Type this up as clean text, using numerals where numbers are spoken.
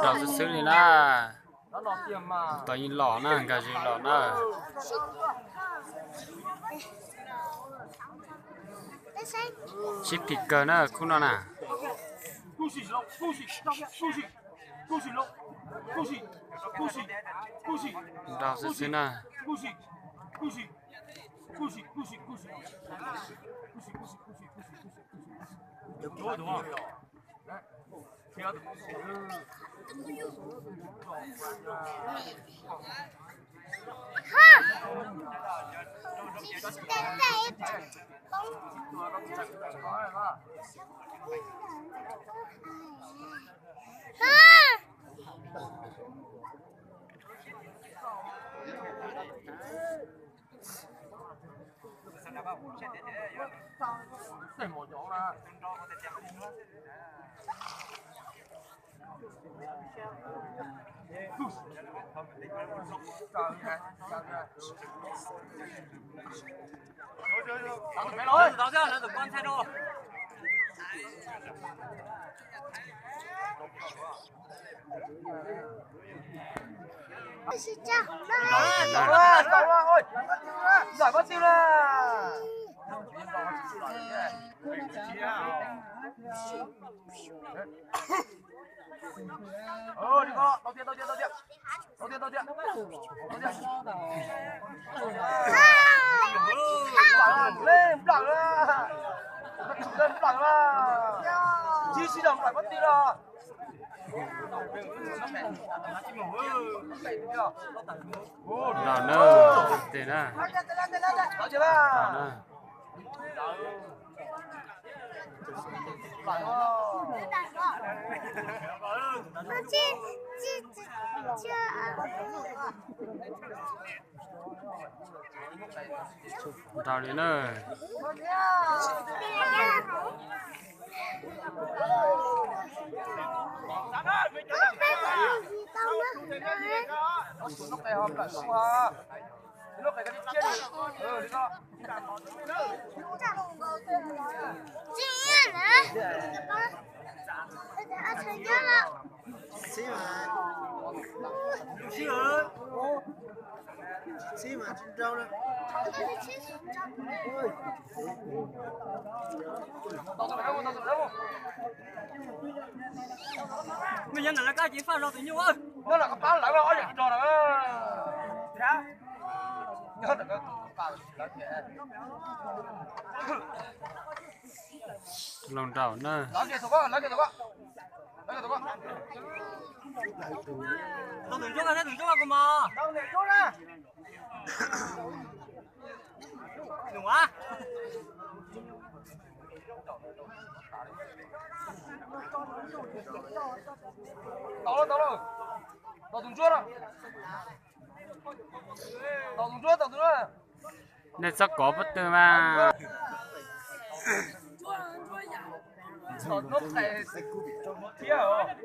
đầu sẽ xử lý na nó nọ tiền mà tao nhìn lọ na cái gì lọ na ship thịt cờ na không nó nè đầu sẽ xử na Tao ra là được con xe đô. Ôi, giỏi con tiêu là. Đi con, đầu tiên. Lên, đẳng ra. Lên, đẳng ra. Chi xí đồng phải con tiêu là. lọ nơ thế na Đó chưa ba? lọ nơ tao đi nơ Lúc này hòm lại không à? Lúc này cái đi chia đi. Đi con. Xí mà trên trâu đó. Nguyên nhân là các chị pha rau tự nhiên ơi. Nó là cái bán lại nó ở trò đó. Dạ. Nó là cái bán lại lòng đảo nơ lấy cái thôi quá. Tôi tưởng trước là mà. Đâu này chỗ ra. Đừng quá. Tao rồi. Tao dùng chuột rồi. Tao dùng chuột. nên sắc có bất tư mà Nó này phía hả?